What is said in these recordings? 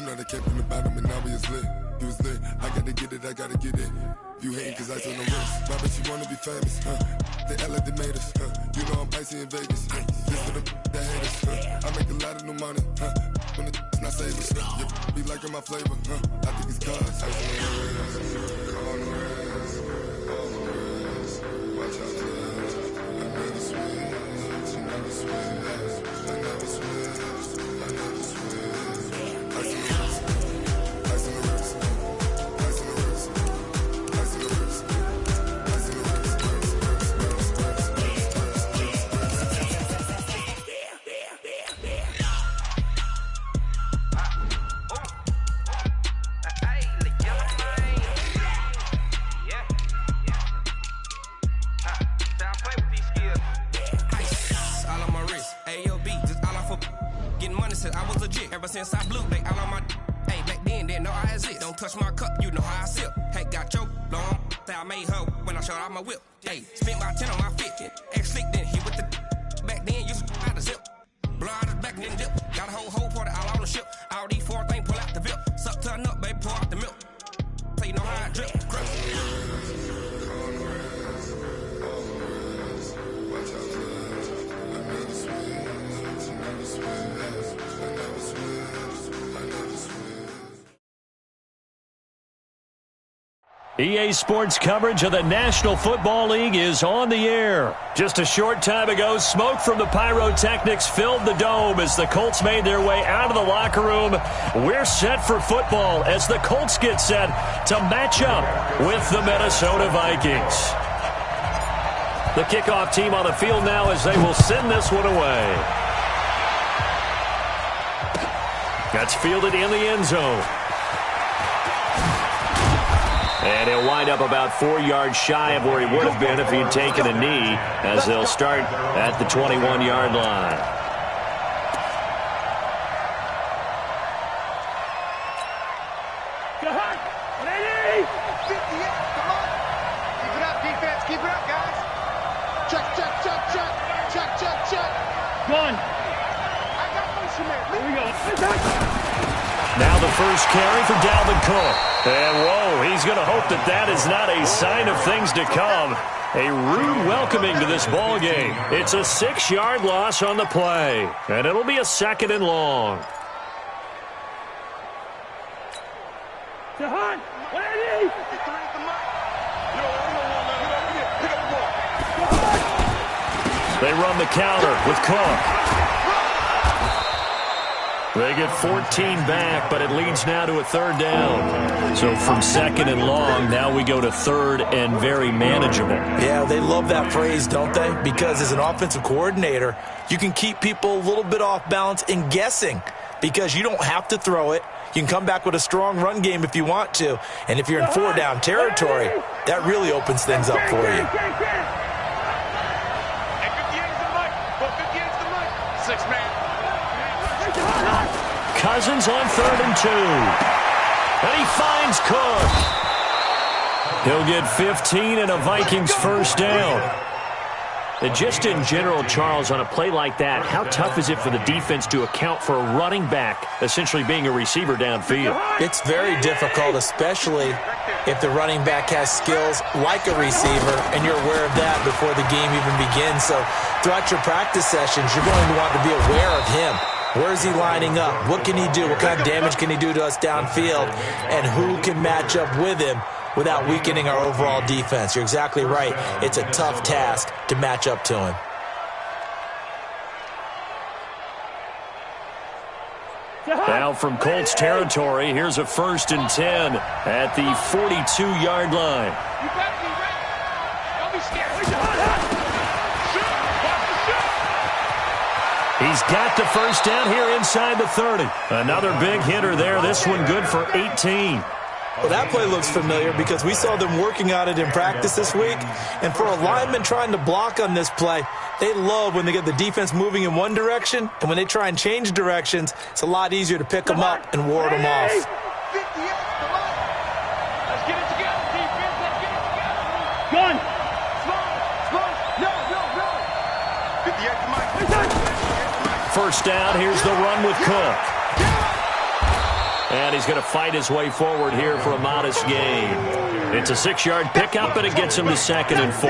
know they came from the bottom and now we is lit. You was lit, I gotta get it, I gotta get it. You hating cause ice on the wrist. My bitch, you wanna be famous, They act like they made us, You know I'm icy in Vegas, This for the that hate us, I make a lot of new money, When it's not savers, Be liking my flavor, I think it's cause. Ice on the wrist, on the wrist, on the wrist. Watch out, cuz I never switch, I never switch, I never switch, I never switch. Ice on the wrist, ice on the wrist, ice on the wrist, ice on the wrist, ice on the wrist, Ever since I blew, they all on my hey, back then, didn't know I exist. Don't touch my cup, you know how I sip. Hey, got your long, say I made her when I showed out my whip. Hey, spent my 10 on my 50. Ex-slick, then he with the back then, used to out the zip. Blow out his back and then dip. Got a whole party all on the ship. All these 4 things, pull out the VIP. Suck to a nut, baby, pour out the milk. So you know how I drip. Crap. EA Sports coverage of the National Football League is on the air. Just a short time ago, smoke from the pyrotechnics filled the dome as the Colts made their way out of the locker room. We're set for football as the Colts get set to match up with the Minnesota Vikings. The kickoff team on the field now as they will send this one away. That's fielded in the end zone. And he'll wind up about 4 yards shy of where he would have been if he'd taken a knee, as they'll start at the 21-yard line. Go ahead. Ready? 58. Come on. Keep it up, defense. Keep it up, guys. Check, check, check, check. Check, check, check. One. I got motion there. Here we go. Now the first carry for Dalvin Cook. And, whoa, he's going to hope that that is not a sign of things to come. A rude welcoming to this ball game. It's a 6-yard loss on the play. And it'll be a 2nd and long. Jahan, ready? They run the counter with Cook. They get 14 back, but it leads now to a 3rd down. So from 2nd and long, now we go to 3rd and very manageable. Yeah, they love that phrase, don't they? Because as an offensive coordinator, you can keep people a little bit off balance and guessing because you don't have to throw it. You can come back with a strong run game if you want to. And if you're in 4-down territory, that really opens things up for you. Cousins on 3rd and 2. And he finds Cook. He'll get 15 and a Vikings first down. And just in general, Charles, on a play like that, how tough is it for the defense to account for a running back essentially being a receiver downfield? It's very difficult, especially if the running back has skills like a receiver, and you're aware of that before the game even begins. So throughout your practice sessions, you're going to want to be aware of him. Where is he lining up? What can he do? What kind of damage can he do to us downfield? And who can match up with him without weakening our overall defense? You're exactly right. It's a tough task to match up to him. Now from Colts territory, here's a 1st and 10 at the 42-yard line. You better be ready. Don't be scared. He's got the first down here inside the 30. Another big hitter there. This one good for 18. Well, that play looks familiar because we saw them working on it in practice this week. And for a lineman trying to block on this play, they love when they get the defense moving in one direction. And when they try and change directions, it's a lot easier to pick them up and ward them off. 58, come on. Let's get it together, defense. Let's get it together. Gun. Slow. No. 58, come on. First down, here's the run with Cook. And he's going to fight his way forward here for a modest gain. It's a 6-yard pickup, and it gets him to 2nd and 4.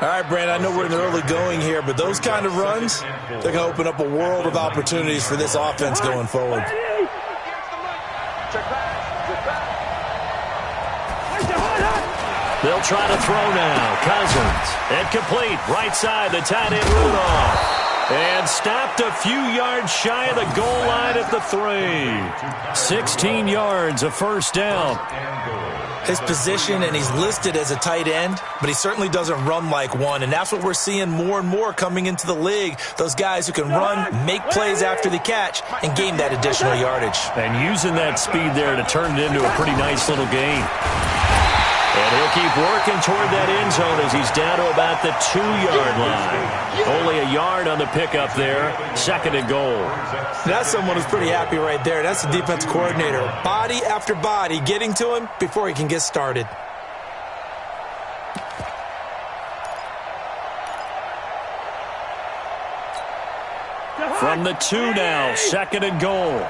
All right, Brandon, I know we're in the early going here, but those kind of runs, they're going to open up a world of opportunities for this offense going forward. They'll try to throw now. Cousins. Incomplete. Right side, the tight end Rudolph. And stopped a few yards shy of the goal line at the 3. 16 yards, a first down. His position, and he's listed as a tight end, but he certainly doesn't run like one, and that's what we're seeing more and more coming into the league. Those guys who can run, make plays after the catch, and gain that additional yardage. And using that speed there to turn it into a pretty nice little gain. And he'll keep working toward that end zone as he's down to about the 2-yard line. Only a yard on the pickup there. 2nd and goal. That's someone who's pretty happy right there. That's the defense coordinator. Body after body getting to him before he can get started. From the 2 now, 2nd and goal.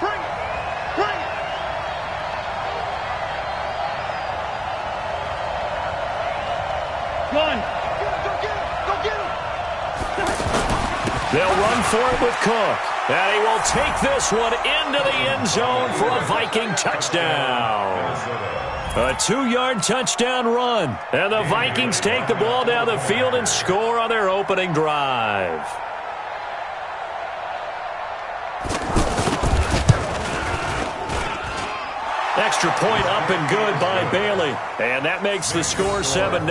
They'll run for it with Cook. And he will take this one into the end zone for a Viking touchdown. A 2-yard touchdown run. And the Vikings take the ball down the field and score on their opening drive. Extra point up and good by Bailey. And that makes the score 7-0.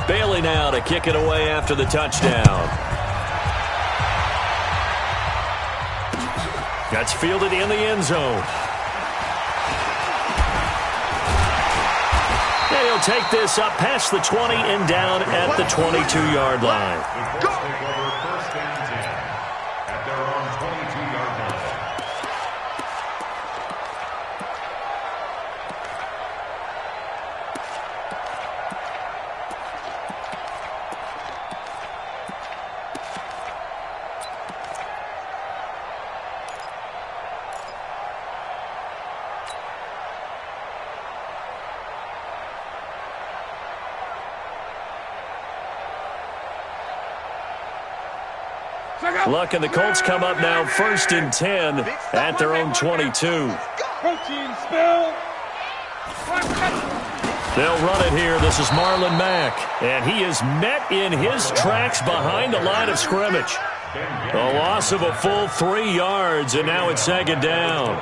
Bailey now to kick it away after the touchdown. That's fielded in the end zone. And he'll take this up past the 20 and down at the 22-yard line. Luck and the Colts come up now 1st and 10 at their own 22. They'll run it here. This is Marlon Mack. And he is met in his tracks behind the line of scrimmage. A loss of a full 3 yards, and now it's 2nd down.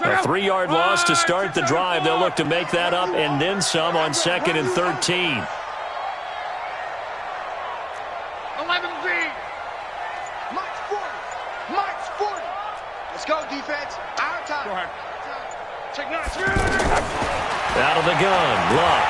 A 3-yard loss to start the drive. They'll look to make that up and then some on 2nd and 13. 11Z. Mike's 40. Mike's 40. Let's go, defense. Our time. Go ahead. Check 9. Out of the gun. Luck.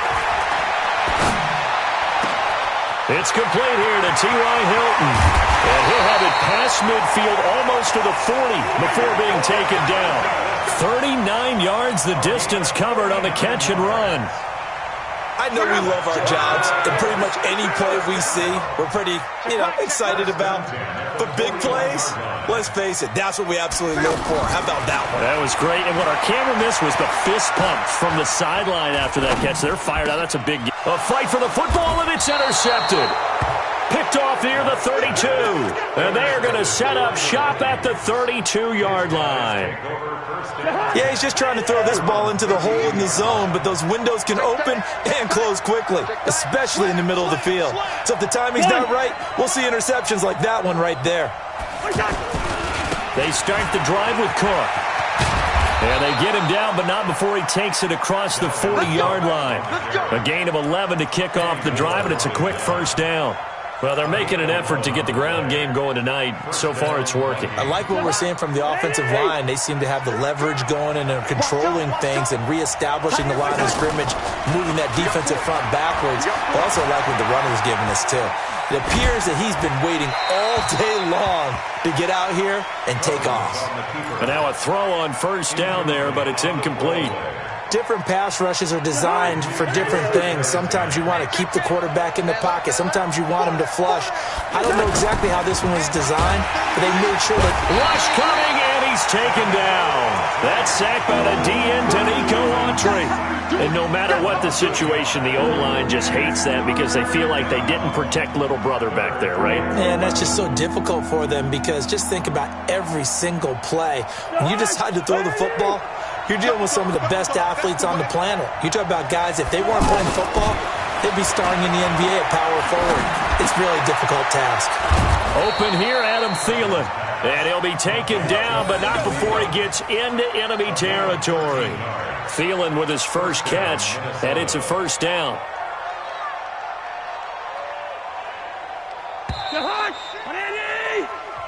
It's complete here to T.Y. Hilton. And he'll have it past midfield almost to the 40 before being taken down. 39 yards the distance covered on the catch and run. I know we love our jobs, and pretty much any play we see, we're pretty, excited about. But big plays, let's face it, that's what we absolutely live for. How about that one? That was great, and what our camera missed was the fist pump from the sideline after that catch. They're fired out. That's a big game. A fight for the football, and it's intercepted. Picked off near the 32. And they are going to set up shop at the 32-yard line. Yeah, he's just trying to throw this ball into the hole in the zone, but those windows can open and close quickly, especially in the middle of the field. So if the timing's not right, we'll see interceptions like that one right there. They start the drive with Cook. And they get him down, but not before he takes it across the 40-yard line. A gain of 11 to kick off the drive, and it's a quick first down. Well, they're making an effort to get the ground game going tonight. So far, it's working. I like what we're seeing from the offensive line. They seem to have the leverage going and are controlling things and reestablishing the line of scrimmage, moving that defensive front backwards. I also like what the runner's giving us, too. It appears that he's been waiting all day long to get out here and take off. And now a throw on first down there, but it's incomplete. Different pass rushes are designed for different things. Sometimes you want to keep the quarterback in the pocket. Sometimes you want him to flush. I don't know exactly how this one was designed, but they made sure that... Rush coming, and he's taken down. That's sacked by the DN, Danico Autry. And no matter what the situation, the O-line just hates that because they feel like they didn't protect little brother back there, right? And that's just so difficult for them because just think about every single play. When you decide to throw the football, you're dealing with some of the best athletes on the planet. You talk about guys, if they weren't playing football, they'd be starring in the NBA at power forward. It's really a difficult task. Open here, Adam Thielen. And he'll be taken down, but not before he gets into enemy territory. Thielen with his first catch, and it's a first down.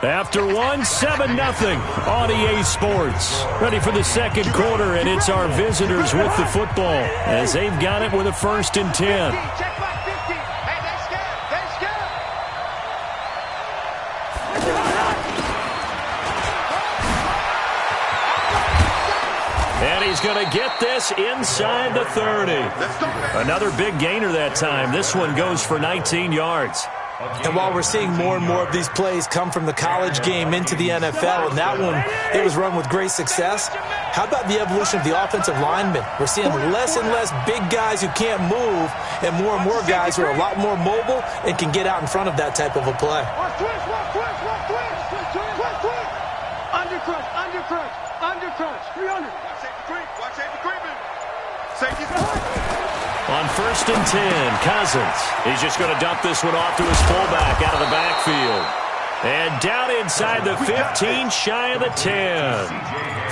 After one, 7-0 on EA Sports. Ready for the second quarter, and it's our visitors with the football as they've got it with a 1st and 10. And he's going to get this inside the 30. Another big gainer that time. This one goes for 19 yards. And while we're seeing more and more of these plays come from the college game into the NFL, and that one, it was run with great success, how about the evolution of the offensive linemen? We're seeing less and less big guys who can't move and more guys who are a lot more mobile and can get out in front of that type of a play. Undercrunch, 300. Watch safety creeping. Safety's On 1st and 10, Cousins. He's just going to dump this one off to his fullback out of the backfield. And down inside the 15, shy of the 10.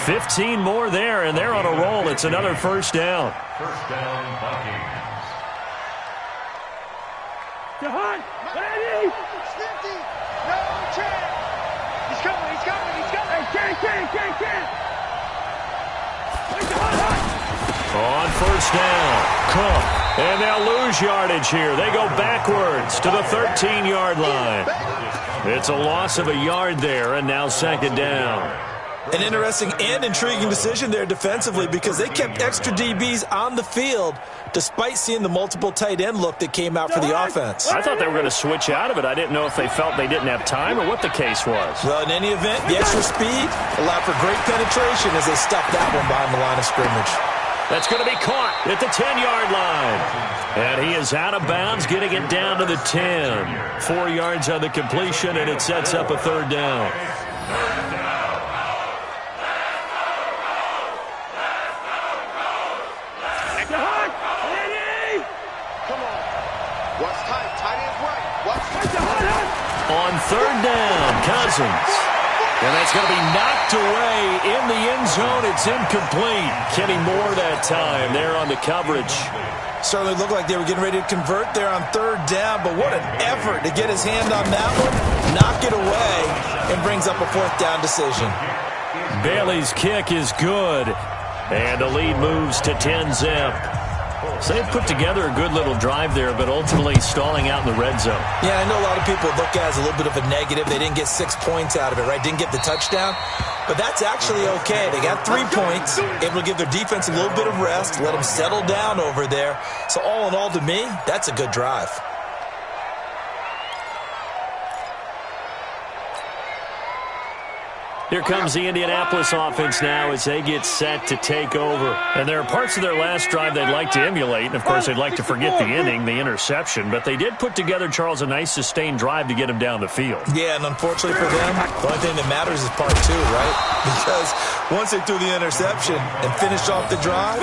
15 more there, and they're on a roll. It's another first down. First down, Vikings. Ready? Safety. No chance. He's coming. Hey, Ken. On first down, Cook. And they'll lose yardage here. They go backwards to the 13-yard line. It's a loss of a yard there, and now 2nd down. An interesting and intriguing decision there defensively because they kept extra DBs on the field despite seeing the multiple tight end look that came out for the offense. I thought they were going to switch out of it. I didn't know if they felt they didn't have time or what the case was. Well, in any event, the extra speed allowed for great penetration as they stuffed that one behind the line of scrimmage. That's going to be caught at the 10-yard line. And he is out of bounds, getting it down to the 10. 4 yards on the completion, and it sets up a 3rd down. On 3rd down, Cousins. And that's going to be knocked away in the end zone. It's incomplete. Kenny Moore that time there on the coverage. Certainly looked like they were getting ready to convert there on 3rd down, but what an effort to get his hand on that one, knock it away, and brings up a 4th down decision. Bailey's kick is good, and the lead moves to 10-zip. So they put together a good little drive there, but ultimately stalling out in the red zone. Yeah, I know a lot of people look at it as a little bit of a negative. They didn't get 6 points out of it, right? Didn't get the touchdown. But that's actually okay. They got 3 points, able to give their defense a little bit of rest, let them settle down over there. So all in all, to me, that's a good drive. Here comes the Indianapolis offense now as they get set to take over. And there are parts of their last drive they'd like to emulate. And, of course, they'd like to forget the ending, the interception. But they did put together, Charles, a nice sustained drive to get him down the field. Yeah, and unfortunately for them, the only thing that matters is part 2, right? Because once they threw the interception and finished off the drive,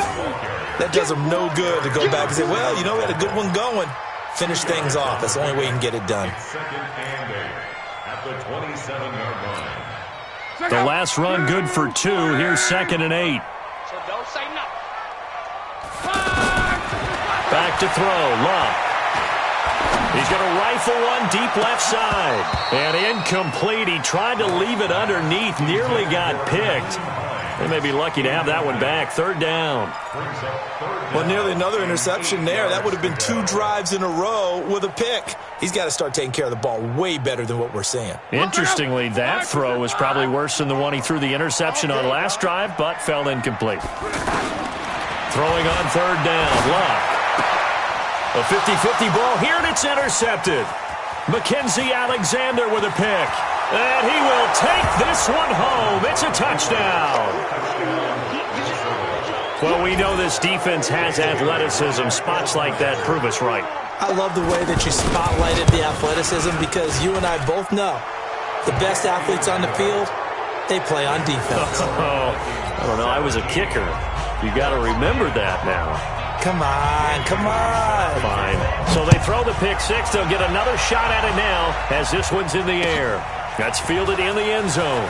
that does them no good to go back and say, well, you know, we had a good one going. Finish things off. That's the only way you can get it done. Second and 8 at the 27-yard line. The last run good for 2. Here's 2nd and 8. So don't say nothing. Back to throw. Love. He's going to rifle one deep left side. And incomplete. He tried to leave it underneath. Nearly got picked. They may be lucky to have that one back. Third down. Well, nearly another interception there. That would have been 2 drives in a row with a pick. He's got to start taking care of the ball way better than what we're seeing. Interestingly, that throw was probably worse than the one he threw the interception on last drive, but fell incomplete. Throwing on third down. Luck. A 50-50 ball here, and it's intercepted. Mackenzie Alexander with a pick. And he will take this one home. It's a touchdown. Well, we know this defense has athleticism. Spots like that prove us right. I love the way that you spotlighted the athleticism because you and I both know the best athletes on the field, they play on defense. Oh, I don't know. I was a kicker. You got to remember that now. Come on, come on. Fine. So they throw the pick six. They'll get another shot at it now as this one's in the air. That's fielded in the end zone.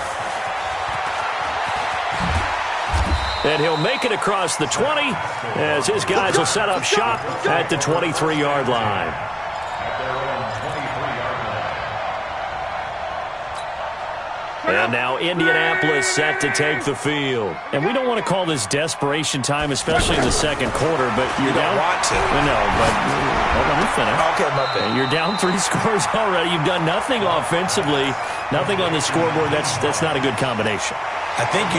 And he'll make it across the 20 as his guys will set up shop at the 23-yard line. And now Indianapolis set to take the field. And we don't want to call this desperation time, especially in the second quarter, but you're down. You don't want to. No, but let me finish. Okay, my bad. You're down 3 scores already. You've done nothing offensively, nothing on the scoreboard. That's not a good combination. I think you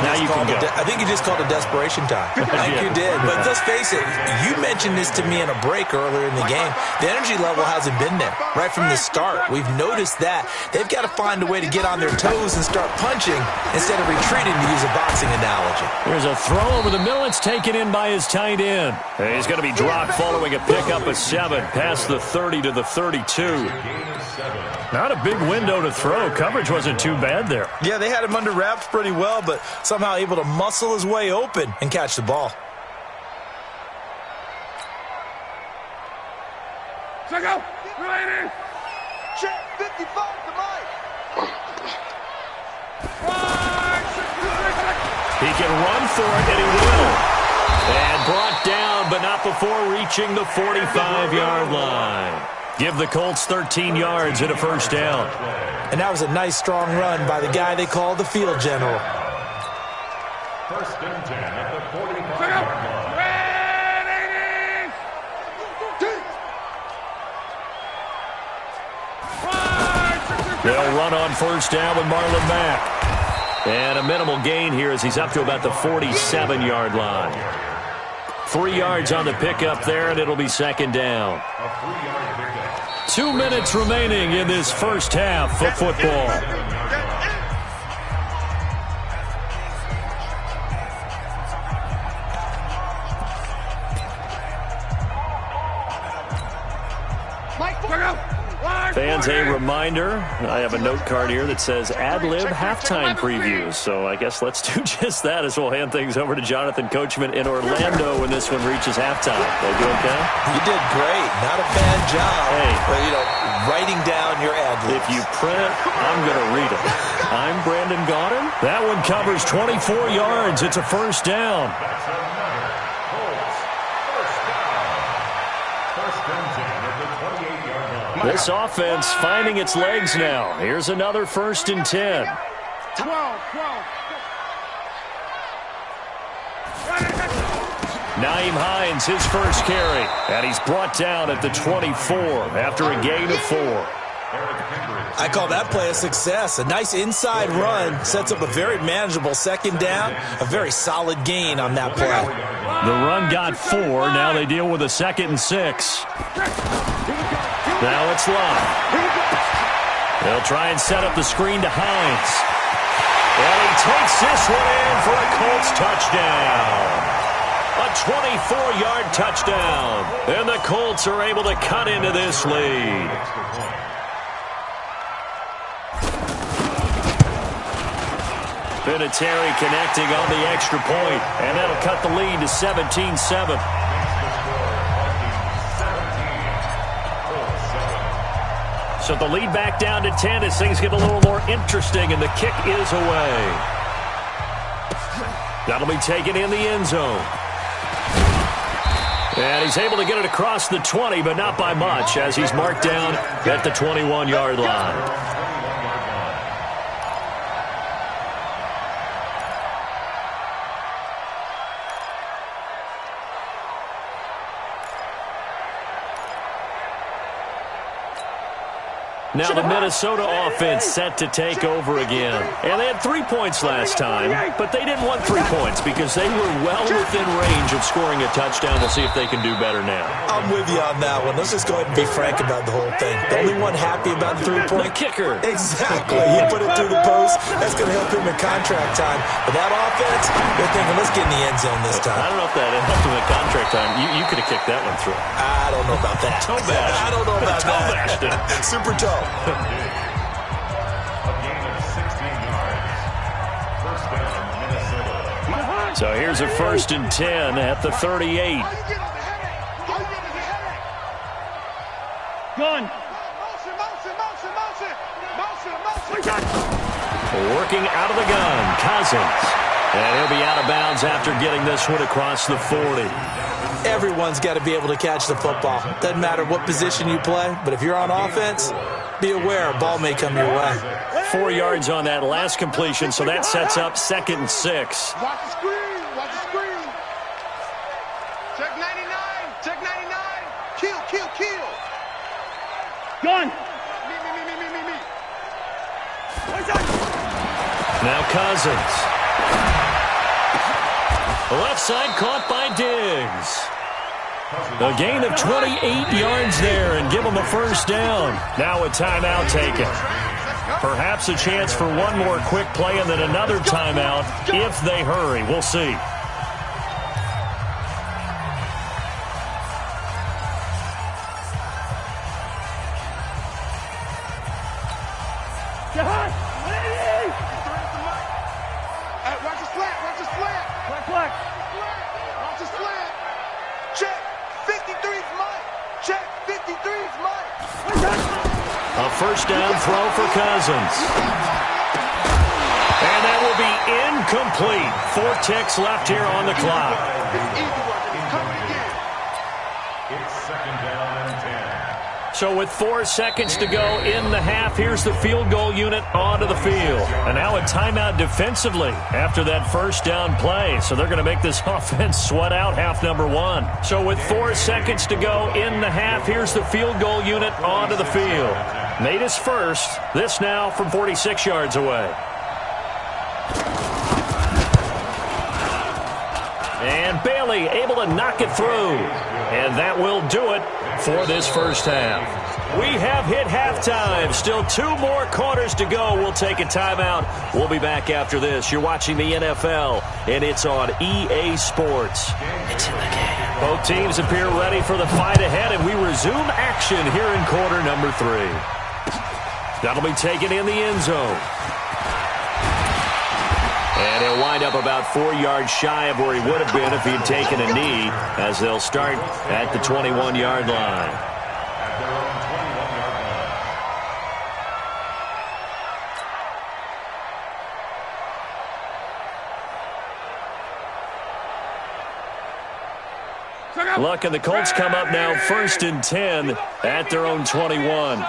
just called a desperation time. I think you did. But let's face it, you mentioned this to me in a break earlier in the game. The energy level hasn't been there right from the start. We've noticed that. They've got to find a way to get on their toes and start punching instead of retreating, to use a boxing analogy. There's a throw over the middle. It's taken in by his tight end. And he's going to be dropped following a pickup of 7 past the 30 to the 32. Not a big window to throw. Coverage wasn't too bad there. Yeah, they had him under wraps pretty well, but somehow able to muscle his way open and catch the ball. Check out. Ready. Check 55 to Mike. He can run for it, and he will. And brought down, but not before reaching the 45-yard line. Give the Colts 13 yards and a first down. And that was a nice, strong run by the guy they call the field general. First and 10 at the 45-yard line. They'll run on first down with Marlon Mack. And a minimal gain here as he's up to about the 47-yard line. 3 yards on the pickup there, and it'll be second down. 2 minutes remaining in this first half of football. Fans, a reminder, I have a note card here that says ad-lib halftime previews. So I guess let's do just that as we'll hand things over to Jonathan Coachman in Orlando when this one reaches halftime. They do okay? You did great. Not a bad job. Hey. But, writing down your ad-libs. If you print, I'm going to read it. I'm Brandon Gaudin. That one covers 24 yards. It's a first down. This offense finding its legs now. Here's another first and 10. 12. Nyheim Hines, his first carry. And he's brought down at the 24 after a gain of 4. I call that play a success. A nice inside run sets up a very manageable second down. A very solid gain on that play. The run got 4. Now they deal with a 2nd and 6. Now it's Love. They'll try and set up the screen to Hines. And he takes this one in for a Colts touchdown. A 24-yard touchdown. And the Colts are able to cut into this lead. Vinatieri connecting on the extra point. And that'll cut the lead to 17-7. So the lead back down to 10 as things get a little more interesting, and the kick is away. That'll be taken in the end zone. And he's able to get it across the 20, but not by much, as he's marked down at the 21-yard line. Now the Minnesota offense set to take over again. And they had 3 points last time, but they didn't want 3 points because they were well within range of scoring a touchdown. We'll see if they can do better now. I'm with you on that one. Let's just go ahead and be frank about the whole thing. The only one happy about the 3-point? The kicker. Exactly. He put it through the post. That's going to help him in contract time. But that offense, they're thinking, let's get in the end zone this time. I don't know if that helped him in contract time. You could have kicked that one through. I don't know about that. Toe bash. I don't know about toe bashed it. Super toe. A gain of 16 yards. First down, Minnesota. So here's a 1st and 10 at the 38. Gun. Working out of the gun, Cousins. And he'll be out of bounds after getting this one across the 40. Everyone's got to be able to catch the football. Doesn't matter what position you play, but if you're on offense, be aware a ball may come your way. 4 yards on that last completion, so that sets up 2nd and 6. Watch the screen. Watch the screen. Check 99. Check 99. Kill, kill, kill. Gun. Me. Now Cousins. Left side caught by Diggs. A gain of 28 yards there and give them a 1st down. Now a timeout taken. Perhaps a chance for one more quick play and then another timeout if they hurry. We'll see. Watch the slant. Watch the slant. Watch the slant. Check. 53's mine. Check. 53's mine. A 1st down throw for Cousins. And that will be incomplete. 4 ticks left here on the clock. It's 2nd down and 10. So with 4 seconds to go in the half, here's the field goal unit onto the field. And now a timeout defensively after that 1st down play. So they're going to make this offense sweat out half number 1. So with 4 seconds to go in the half, here's the field goal unit onto the field. Made his first. This now from 46 yards away. And Bailey able to knock it through. And that will do it for this 1st half. We have hit halftime. Still 2 more quarters to go. We'll take a timeout. We'll be back after this. You're watching the NFL, and it's on EA Sports. It's in the game. Both teams appear ready for the fight ahead, and we resume action here in quarter number 3. That'll be taken in the end zone. And he'll wind up about 4 yards shy of where he would have been if he'd taken a knee, as they'll start at the 21-yard line. At their own 21-yard line. Luck and the Colts come up now 1st and 10 at their own 21.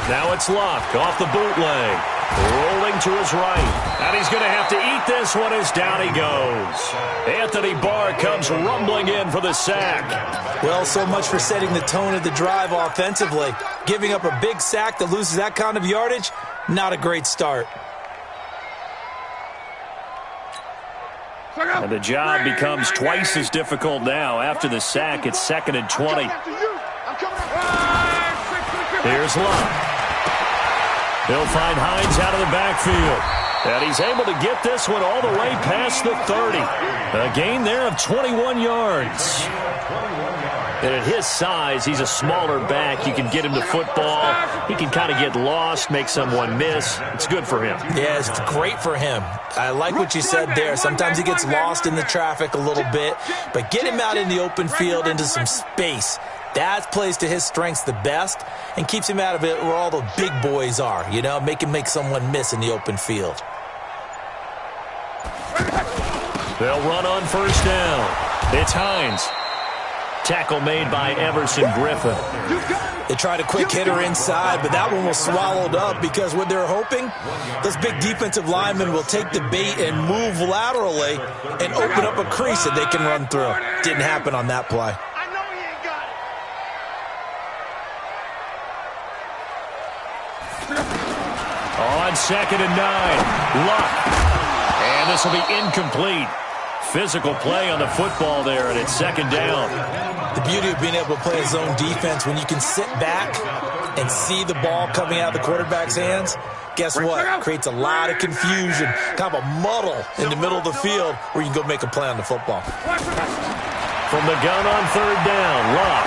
Now it's Luck off the bootleg. Rolling to his right. And he's going to have to eat this one as down he goes. Anthony Barr comes rumbling in for the sack. Well, so much for setting the tone of the drive offensively. Giving up a big sack that loses that kind of yardage, not a great start. And the job becomes twice as difficult now. After the sack, it's 2nd and 20. Here's Luck. He'll find Hines out of the backfield. And he's able to get this one all the way past the 30. A gain there of 21 yards. And at his size, he's a smaller back. You can get him to football. He can kind of get lost, make someone miss. It's good for him. Yeah, it's great for him. I like what you said there. Sometimes he gets lost in the traffic a little bit. But get him out in the open field into some space. That plays to his strengths the best and keeps him out of it where all the big boys are, you know, make him make someone miss in the open field. They'll run on first down. It's Hines. Tackle made by Everson Griffin. They tried a quick hitter inside, but that one was swallowed up because what they're hoping, those big defensive linemen will take the bait and move laterally and open up a crease that they can run through. Didn't happen on that play. I know he ain't got On it. 2nd and 9, Luck. And this will be incomplete. Physical play on the football there, and it's 2nd down. The beauty of being able to play a zone defense, when you can sit back and see the ball coming out of the quarterback's hands, guess what? Creates a lot of confusion, kind of a muddle in the middle of the field where you can go make a play on the football. From the gun on 3rd down, Luck.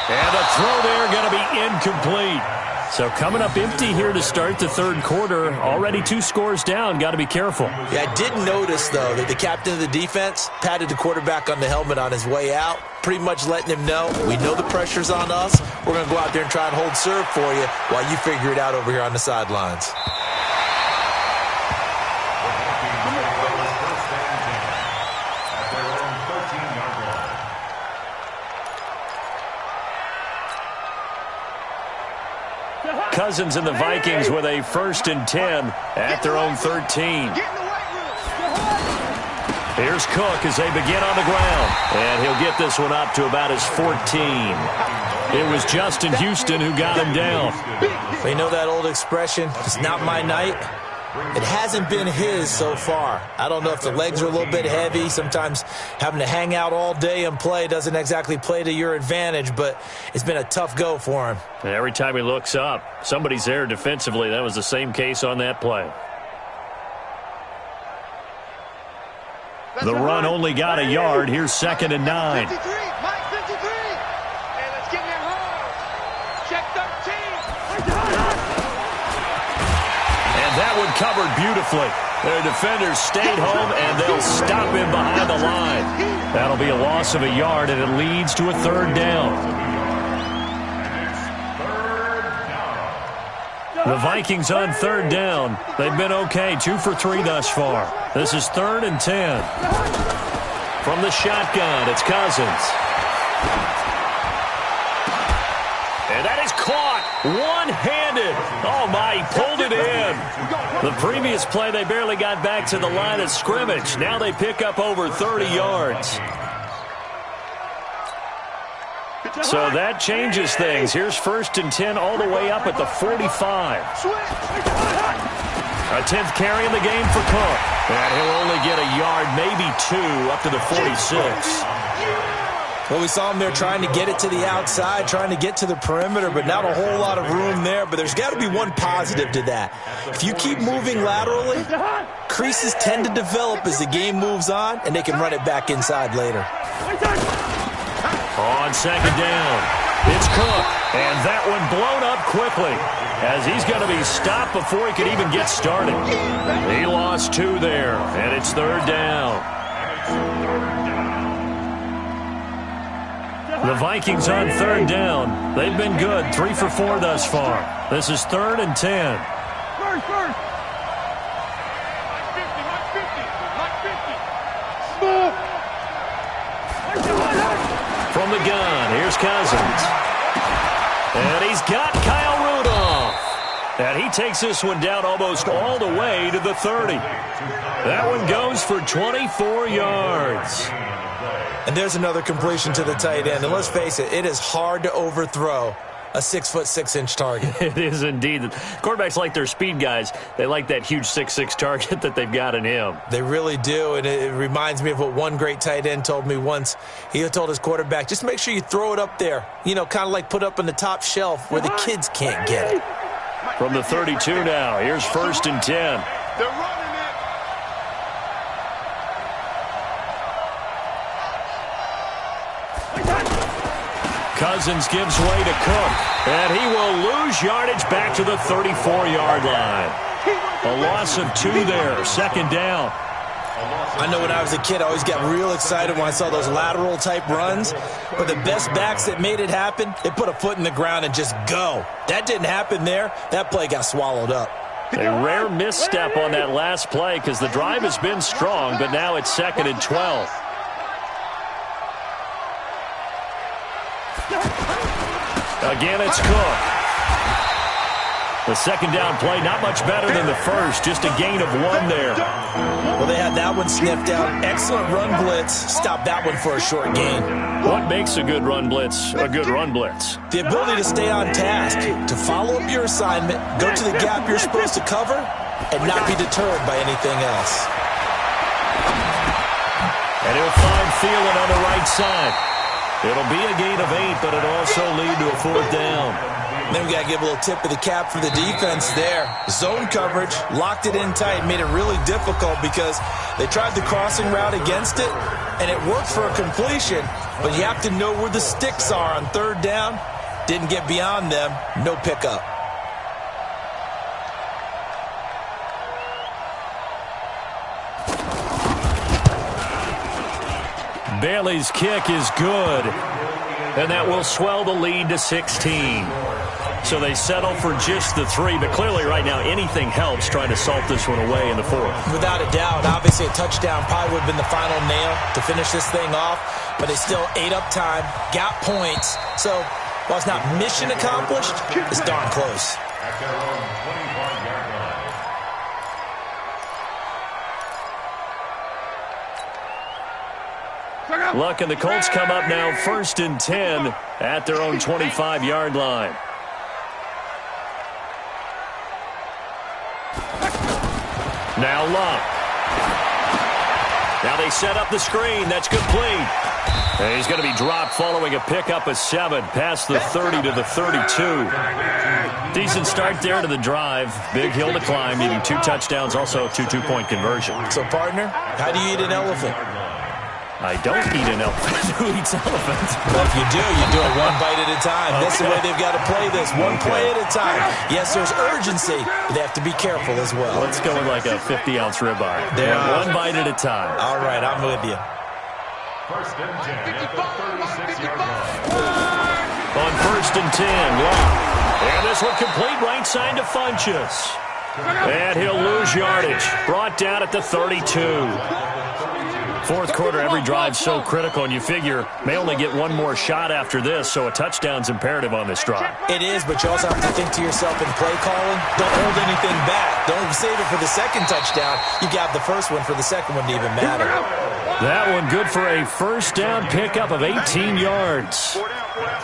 And the throw there going to be incomplete. So coming up empty here to start the 3rd quarter. Already 2 scores down. Got to be careful. Yeah, I did notice, though, that the captain of the defense patted the quarterback on the helmet on his way out, pretty much letting him know, we know the pressure's on us. We're going to go out there and try and hold serve for you while you figure it out over here on the sidelines. Cousins and the Vikings with a 1st and 10 at their own 13. Here's Cook as they begin on the ground. And he'll get this one up to about his 14. It was Justin Houston who got him down. You know that old expression, it's not my night? It hasn't been his so far. I don't know if the legs are a little bit heavy. Sometimes having to hang out all day and play doesn't exactly play to your advantage, but it's been a tough go for him. And every time he looks up, somebody's there defensively. That was the same case on that play. The run only got a yard. Here's 2nd and 9. 53, Mike 53. Hey, let's get in there hard. Check 13. And that one covered beautifully. Their defenders stayed home, and they'll stop him behind the line. That'll be a loss of a yard, and it leads to a 3rd down. The Vikings on 3rd down. They've been okay, 2 for 3 thus far. This is 3rd and 10. From the shotgun, it's Cousins. And that is caught one-handed. Oh, my, he pulled it in. The previous play, they barely got back to the line of scrimmage. Now they pick up over 30 yards. So that changes things. Here's 1st and 10 all the way up at the 45. A 10th carry in the game for Cook. And he'll only get a yard, maybe 2, up to the 46. Well, we saw him there trying to get it to the outside, trying to get to the perimeter, but not a whole lot of room there. But there's got to be one positive to that. If you keep moving laterally, creases tend to develop as the game moves on, and they can run it back inside later. On 2nd down, it's Cook, and that one blown up quickly as he's going to be stopped before he could even get started. He lost 2 there, and it's 3rd down. The Vikings on 3rd down. They've been good, 3 for 4 thus far. This is 3rd and 10. From the gun, here's Cousins. And he's got Kyle Rudolph. And he takes this one down almost all the way to the 30. That one goes for 24 yards. And there's another completion to the tight end. And let's face it, it is hard to overthrow a 6'6" target. It is indeed. Quarterbacks like their speed guys. They like that huge 6'6" target that they've got in him. They really do, and it reminds me of what one great tight end told me once. He told his quarterback, just make sure you throw it up there. You know, kind of like put up on the top shelf where the kids can't get it. From the 32 now, here's 1st and 10. They're running it. Cousins gives way to Cook, and he will lose yardage back to the 34-yard line. A loss of 2 there, 2nd down. I know when I was a kid, I always got real excited when I saw those lateral-type runs. But the best backs that made it happen, they put a foot in the ground and just go. That didn't happen there. That play got swallowed up. A rare misstep on that last play because the drive has been strong, but now it's 2nd and 12. Again, it's Cook. The second down play, not much better than the first, just a gain of 1 there. Well, they had that one sniffed out. Excellent run blitz. Stop that one for a short gain. What makes a good run blitz a good run blitz? The ability to stay on task, to follow up your assignment, go to the gap you're supposed to cover, and not be deterred by anything else. And he'll find Thielen on the right side. It'll be a gain of 8, but it'll also lead to a 4th down. Then we got to give a little tip of the cap for the defense there. Zone coverage, locked it in tight, made it really difficult because they tried the crossing route against it, and it worked for a completion, but you have to know where the sticks are on 3rd down. Didn't get beyond them, no pickup. Bailey's kick is good, and that will swell the lead to 16. So they settle for just the 3, but clearly right now anything helps trying to salt this one away in the 4th. Without a doubt, obviously a touchdown probably would have been the final nail to finish this thing off, but they still ate up time, got points. So while it's not mission accomplished, it's darn close. At their own 25-yard line. Luck and the Colts come up now 1st and 10 at their own 25-yard line. Now Luck. Now they set up the screen. That's complete. And he's going to be dropped following a pickup of 7 past the 30 to the 32. Decent start there to the drive. Big hill to climb, needing 2 touchdowns, also a 2-2-point conversion. So, partner, how do you eat an elephant? I don't eat an elephant. Who eats elephants? Well, if you do it 1 bite at a time. Okay. That's the way they've got to play this. 1 play at a time. Yes, there's urgency, but they have to be careful as well. Let's go with like a 50-ounce ribeye. 1 bite at a time. All right, I'm with you. 1st and 10 at the 36-yard line. On 1st and 10, Luck. And this one complete, right side to Funchess. And he'll lose yardage. Brought down at the 32. 4th quarter, every drive's so critical, and you figure may only get 1 more shot after this, so a touchdown's imperative on this drive. It is, but you also have to think to yourself in play calling, don't hold anything back. Don't save it for the 2nd touchdown. You got the 1st one for the 2nd one to even matter. That one good for a 1st down pickup of 18 yards.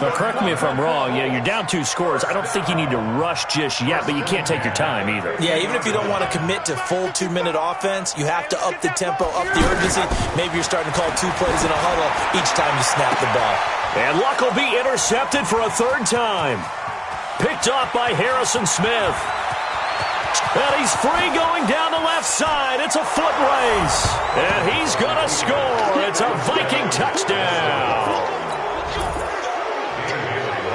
Now, correct me if I'm wrong. Yeah, you're down 2 scores. I don't think you need to rush just yet, but you can't take your time either. Yeah, even if you don't want to commit to full 2-minute offense, you have to up the tempo, up the urgency. Maybe you're starting to call 2 plays in a huddle each time you snap the ball. And Luck will be intercepted for a 3rd time. Picked off by Harrison Smith. And he's free going down the left side. It's a foot race. And he's going to score. It's a Viking touchdown.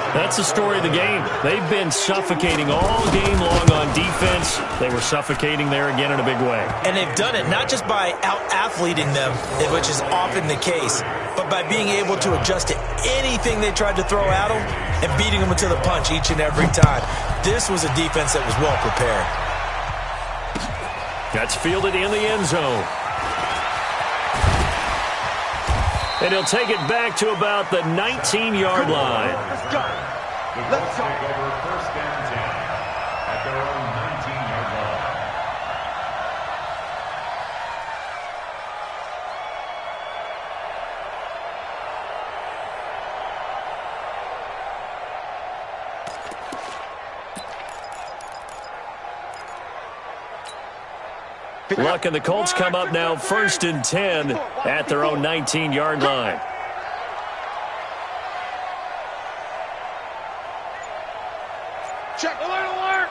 That's the story of the game. They've been suffocating all game long on defense. They were suffocating there again in a big way. And they've done it not just by out-athleting them, which is often the case, but by being able to adjust to anything they tried to throw at them and beating them to the punch each and every time. This was a defense that was well prepared. That's fielded in the end zone. And he'll take it back to about the 19-yard line. The Colts take over 1st and 10 at their own 19-yard line. Luck and the Colts come up now 1st and 10 at their own 19-yard line. Check alert!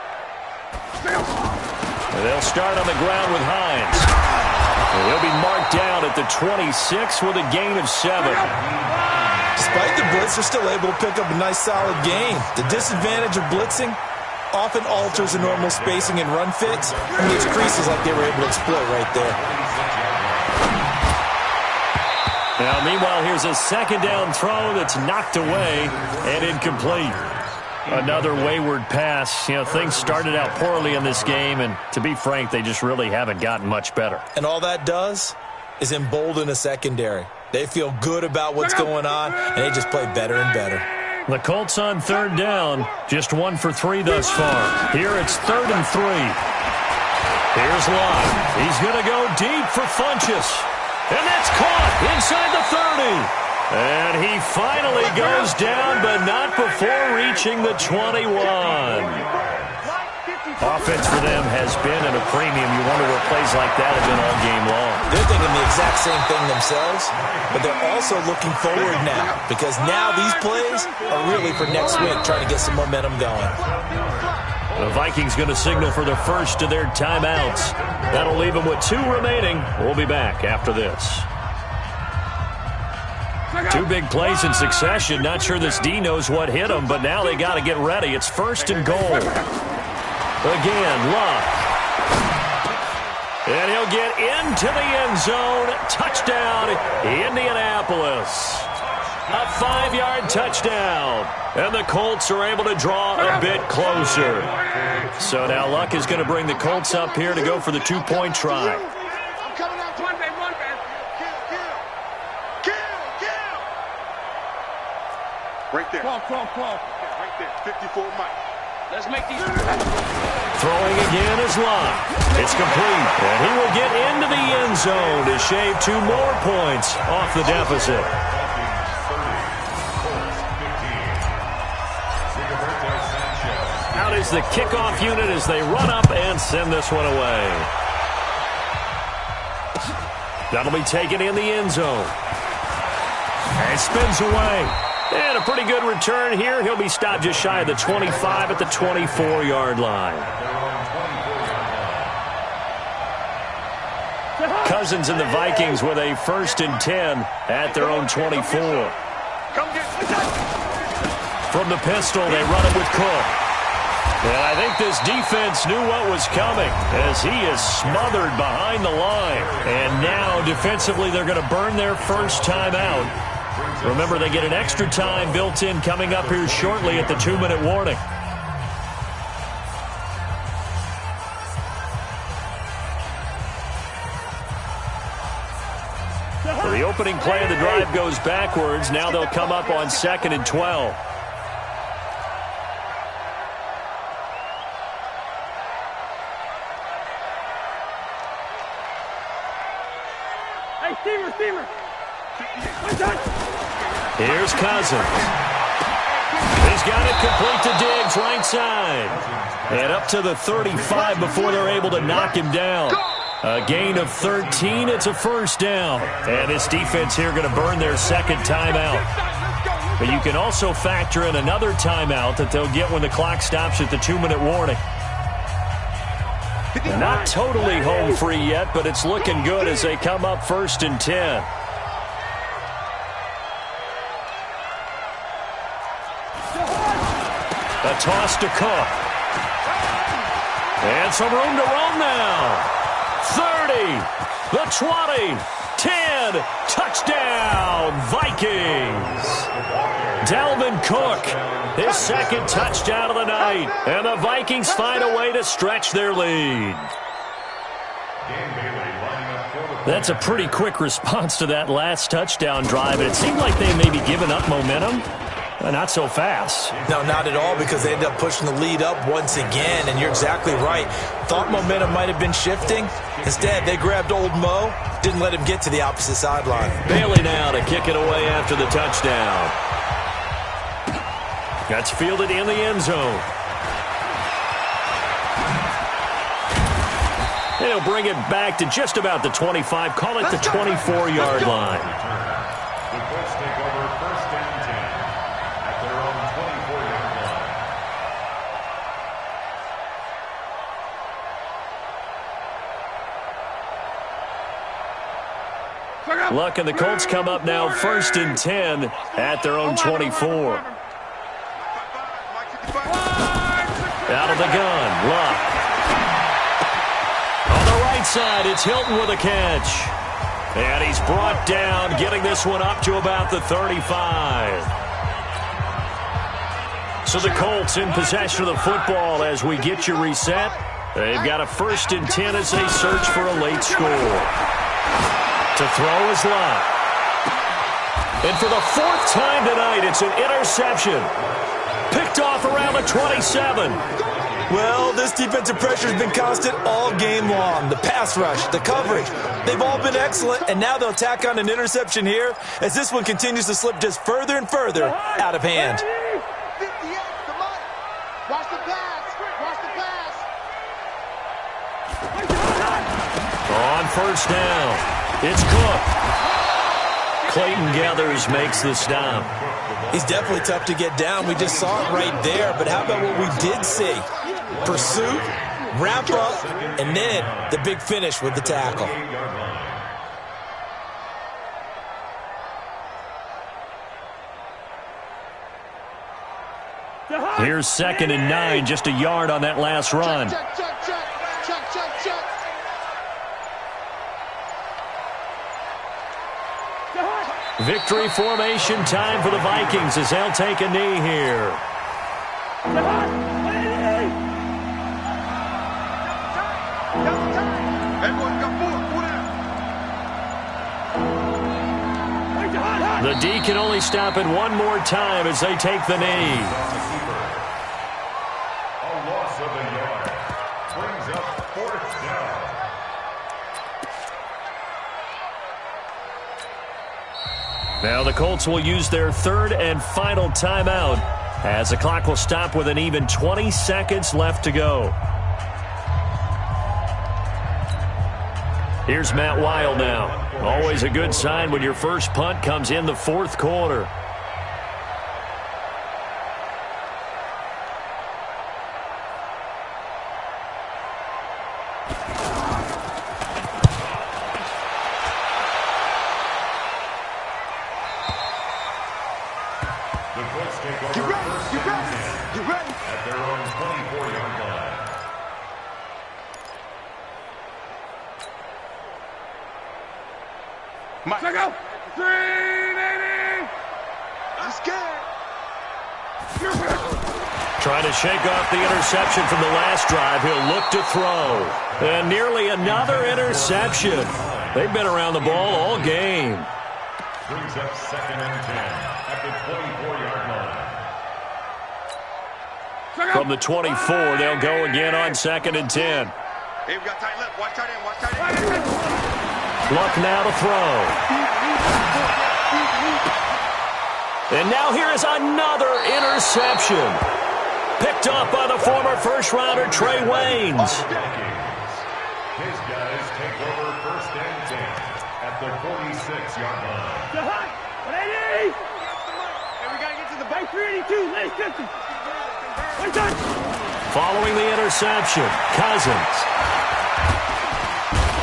And they'll start on the ground with Hines. And he'll be marked down at the 26 with a gain of 7. Despite the blitz, they're still able to pick up a nice solid gain. The disadvantage of blitzing often alters the normal spacing and run fits and leaves creases like they were able to exploit right there. Now, meanwhile, here's a 2nd down throw that's knocked away and incomplete. Another wayward pass. You know, things started out poorly in this game, and to be frank, they just really haven't gotten much better. And all that does is embolden a secondary. They feel good about what's going on, and they just play better and better. The Colts on third down, just 1 for 3 thus far. Here it's 3rd and 3. Here's Locke. He's going to go deep for Funchess. And that's caught inside the 30. And he finally goes down, but not before reaching the 21. Offense for them has been at a premium. You wonder where plays like that have been all game long. They're thinking the exact same thing themselves, but they're also looking forward now, because now these plays are really for next week, trying to get some momentum going. The Vikings going to signal for the first of their timeouts. That'll leave them with 2 remaining. We'll be back after this. 2 big plays in succession. Not sure this D knows what hit him, but now they got to get ready. It's 1st and goal. Again, Luck. And he'll get into the end zone. Touchdown, Indianapolis. A 5-yard touchdown. And the Colts are able to draw a bit closer. So now Luck is going to bring the Colts up here to go for the 2-point try. I'm coming out. One man. Kill. Right there. Come. Right there. 54 Mike. Let's make these. Throwing again is Luck. It's complete. And he will get into the end zone to shave 2 more points off the deficit. Out is the kickoff unit as they run up and send this one away. That'll be taken in the end zone. And spins away. And a pretty good return here. He'll be stopped just shy of the 25 at the 24-yard line. Cousins and the Vikings with a 1st and 10 at their own 24. From the pistol, they run it with Cook. And I think this defense knew what was coming as he is smothered behind the line. And now, defensively, they're going to burn their first time out. Remember, they get an extra time built in coming up here shortly at the 2-minute warning. So the opening play of the drive goes backwards. Now they'll come up on 2nd and 12. Steamer. Here's Cousins. He's got it complete to Diggs, right side. And up to the 35 before they're able to knock him down. A gain of 13. It's a 1st down. And this defense here going to burn their 2nd timeout. But you can also factor in another timeout that they'll get when the clock stops at the 2-minute warning. Not totally home free yet, but it's looking good as they come up 1st and 10. A toss to Cook. And some room to roam now. 30, the 20, 10, touchdown, Vikings. Dalvin Cook, his 2nd touchdown of the night. And the Vikings find a way to stretch their lead. That's a pretty quick response to that last touchdown drive. And it seemed like they may be giving up momentum. Not so fast. No, not at all, because they ended up pushing the lead up once again, and you're exactly right. Thought momentum might have been shifting. Instead, they grabbed old Mo, didn't let him get to the opposite sideline. Bailey now to kick it away after the touchdown. That's fielded in the end zone. He'll bring it back to just about the 25, call it the 24-yard line. The Colts take over 1st and 10 at their own 24-yard line. Luck and the Colts come up now 1st and 10 at their own 24. Out of the gun, Luck. On the right side, it's Hilton with a catch. And he's brought down, getting this one up to about the 35. So the Colts in possession of the football as we get you reset. They've got a 1st and 10 as they search for a late score. To throw is Lott. And for the 4th time tonight, it's an interception. Picked off around the 27. Well, this defensive pressure has been constant all game long. The pass rush, the coverage, they've all been excellent, and now they'll tack on an interception here as this one continues to slip just further and further out of hand. 58, come on. Watch the pass. Watch the pass. On 1st down, it's Cook. Clayton Gathers makes the stop. He's definitely tough to get down. We just saw it right there, but how about what we did see? Pursuit, wrap up, and then the big finish with the tackle. Here's 2nd and 9, just a yard on that last run. Check. Victory formation time for the Vikings as they'll take a knee here. The D can only stop it one more time as they take the knee. A loss of a yard. Brings up 4th down. Now the Colts will use their 3rd and final timeout as the clock will stop with an even 20 seconds left to go. Here's Matt Weil now. Always a good sign when your first punt comes in the 4th quarter. The Colts take over 1st and 10 at their own 24-yard line. Mike. Check out. 380. I'm scared. Trying to shake off the interception from the last drive. He'll look to throw. And nearly another interception. They've been around the ball all game. Brings up 2nd and 10 at the 24-yard line. From the 24, they'll go again on 2nd and 10. Hey, we got tight lip. Watch tight end. Watch tight end. Luck now to throw. And now here is another interception. Picked up by the former first-rounder Trey Waynes. His guys take over 1st and 10 at the 46-yard line. Ready? And we got to get to the bank. 382. Late 50. Following the interception, Cousins.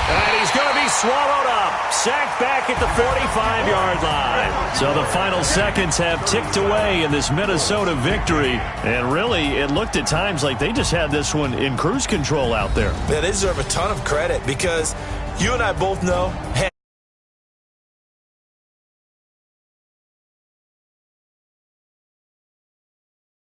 And he's going to be swallowed up. Sacked back at the 45-yard line. So the final seconds have ticked away in this Minnesota victory. And really, it looked at times like they just had this one in cruise control out there. Yeah, they deserve a ton of credit because you and I both know, hey,